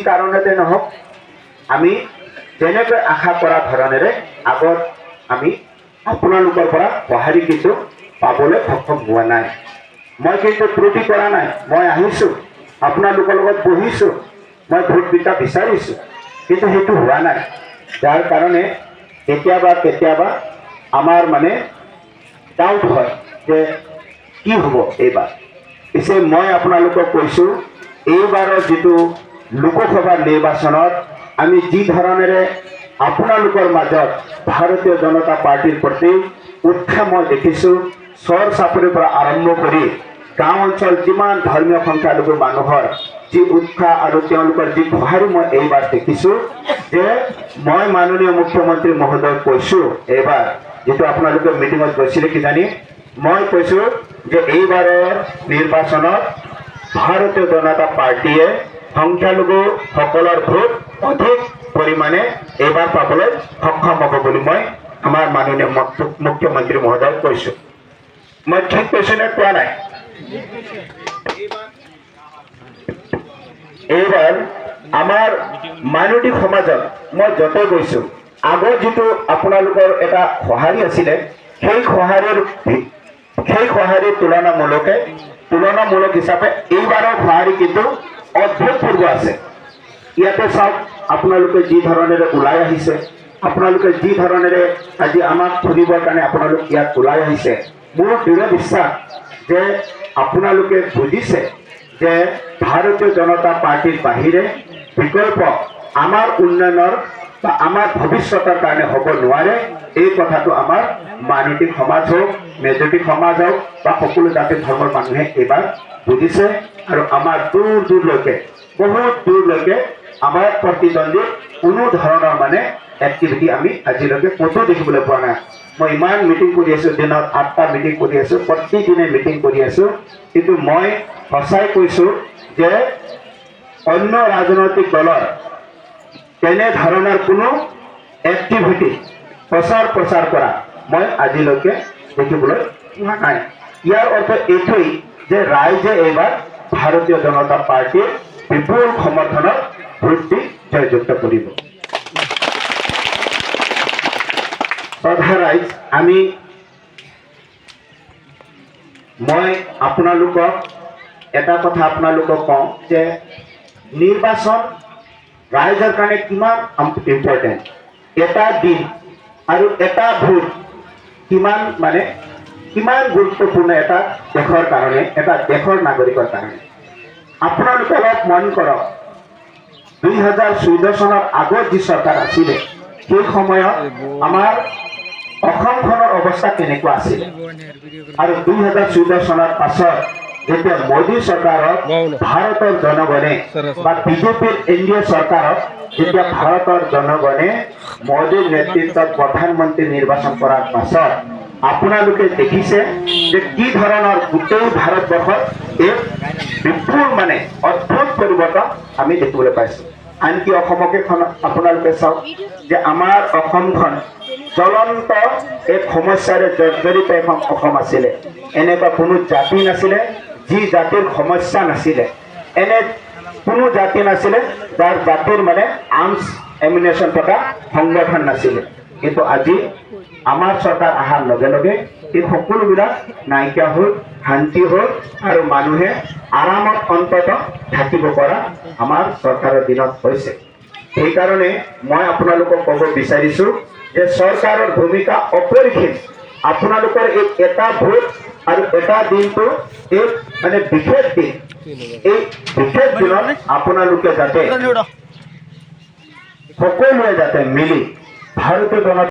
কাৰণতে নহওক আমি যেনেকৈ আশা কৰা ধৰণেৰে আগত আমি আপোনালোকৰ পৰা সঁহাৰি কিন্তু পাবলৈ সক্ষম হোৱা নাই। মই কিন্তু ত্ৰুটি কৰা নাই। মই আহিছোঁ, আপোনালোকৰ লগত বহিছোঁ, মই ভোট বিচাৰিছোঁ, কিন্তু সেইটো হোৱা নাই। যাৰ কাৰণে কেতিয়াবা আমাৰ মানে ডাউট হয় যে কি হ'ব এইবাৰ। পিছে মই আপোনালোকক কৈছোঁ, এইবাৰৰ যিটো লোকসভা নিৰ্বাচনত আমি যি ধৰণেৰে আপোনালোকৰ মাজত ভাৰতীয় জনতা পাৰ্টিৰ প্ৰতি উৎসাহ মই দেখিছোঁ, চৰ চাপৰিৰ পৰা আৰম্ভ কৰি গাঁও অঞ্চল যিমান ধৰ্মীয় সংখ্যালঘু মানুহৰ যি উৎসাহ আৰু তেওঁলোকৰ যি সঁহাৰি মই এইবাৰ দেখিছোঁ, যে মই মাননীয় মুখ্যমন্ত্ৰী মহোদয়ক কৈছোঁ, এইবাৰ যিটো আপোনালোকে মিটিঙত গৈছিলে কিজানি, মই কৈছোঁ যে এইবাৰৰ নিৰ্বাচনত ভাৰতীয় জনতা পাৰ্টিয়ে সংখ্যালঘুসকলৰ ভোট অধিক পৰিমাণে এইবাৰ পাবলৈ সক্ষম হ'ব বুলি মই আমাৰ মাননীয় মুখ্যমন্ত্ৰী মহোদয়ক কৈছোঁ। মই ঠিক কৈছোঁ নে কোৱা নাই? এইবাৰ আমাৰ মাইনৰিটি সমাজত মই য'তে গৈছোঁ, আগৰ যিটো আপোনালোকৰ এটা সঁহাৰি আছিলে, সেই সঁহাৰিৰ তুলনামূলক হিচাপে এইবাৰৰ সঁহাৰি কিন্তু অভূতপূৰ্ব আছে। ইয়াতে চাওক, আপোনালোকে যি ধৰণেৰে ওলাই আহিছে, আপোনালোকে যি ধৰণেৰে আজি আমাক শুনিবৰ কাৰণে আপোনালোক ইয়াত ওলাই আহিছে, মোৰ দৃঢ় বিশ্বাস যে আপোনালোকে বুজিছে যে ভাৰতীয় জনতা পাৰ্টিৰ বাহিৰে বিকল্প আমাৰ উন্নয়নৰ বা আমাৰ ভৱিষ্যতৰ কাৰণে হ'ব নোৱাৰে। এই কথাটো আমাৰ মাইনৰিটি সমাজ হওক, মেজৰিটি সমাজ হওক বা সকলো জাতি ধৰ্মৰ মানুহে এইবাৰ বুজিছে। আৰু আমাৰ দূৰলৈকে, বহুত দূৰলৈকে আমাৰ প্ৰতিদ্বন্দ্বী কোনো ধৰণৰ মানে এক্টিভিটি আমি আজিলৈকে ক'তো দেখিবলৈ পোৱা নাই। মই ইমান মিটিং কৰি আছোঁ, দিনত 8টা মিটিং কৰি আছোঁ, প্ৰতিদিনে মিটিং কৰি আছোঁ, কিন্তু মই সঁচাই কৈছোঁ যে অন্য ৰাজনৈতিক দলৰ তেনেধৰণৰ কোনো এক্টিভিটি প্ৰচাৰ কৰা মই আজিলৈকে দেখিবলৈ পোৱা নাই। ইয়াৰ অৰ্থ এইটোৱেই যে ৰাইজে এইবাৰ ভাৰতীয় জনতা পাৰ্টিৰ বিপুল সমৰ্থনত ভোট দি জয়যুক্ত কৰিব। শ্ৰদ্ধা ৰাইজ, মই আপোনালোকক এটা কথা কওঁ যে নিৰ্বাচন ৰাইজৰ কাৰণে কিমান ইম্পৰ্টেণ্ট। এটা দিন আৰু এটা ভোট কিমান গুৰুত্বপূৰ্ণ এটা দেশৰ কাৰণে, এটা দেশৰ নাগৰিকৰ কাৰণে। আপোনালোকে অলপ মন কৰক, 2014 চনৰ আগত যি চৰকাৰ আছিলে, সেই সময়ত আমাৰ অসমখনৰ অৱস্থা কেনেকুৱা আছিলে, আৰু 2014 চনৰ পাছত যেতিয়া মোদী চৰকাৰক ভাৰতৰ জনগণে বা বিজেপিৰ এনডিএ চৰকাৰক যেতিয়া ভাৰতৰ জনগণে মোদীৰ নেতৃত্বত প্ৰধানমন্ত্ৰী নিৰ্বাচন কৰাৰ পাছত আপোনালোকে দেখিছে যে কি ধৰণৰ গোটেই ভাৰতবৰ্ষত এক বিপুল অদ্ভুত পৰিৱৰ্তন আমি দেখিবলৈ পাইছোঁ। আনকি অসমকে আপোনালোকে চাওক যে আমাৰ অসমখন জ্বলন্ত এক সমস্যাৰে জৰ্জৰিত এখন অসম আছিলে। এনেকুৱা কোনো জাতি নাছিলে যি জাতিৰ সমস্যা নাছিলে, এনে কোনো জাতি নাছিলে যাৰ জাতিৰ আৰ্মছ এমিনেশ্যন থকা সংগঠন নাছিলে। কিন্তু আজি আমাৰ চৰকাৰ অহাৰ লগে লগে এই সকলোবিলাক নাইকিয়া হ'ল, শান্তি হ'ল, আৰু মানুহে আৰামত অন্তত থাকিব পৰা আমাৰ চৰকাৰৰ দিনত হৈছে। সেইকাৰণে মই আপোনালোকক ক'ব বিচাৰিছোঁ যে চৰকাৰৰ ভূমিকা অপৰিসীম। আপোনালোকৰ এই এটা ভোট আৰু এটা দিনটো এক বিশেষ দিন। এই বিশেষ দিনত আপোনালোকে যাতে সকলোৱে যাতে মিলি ভাৰতীয় জনতা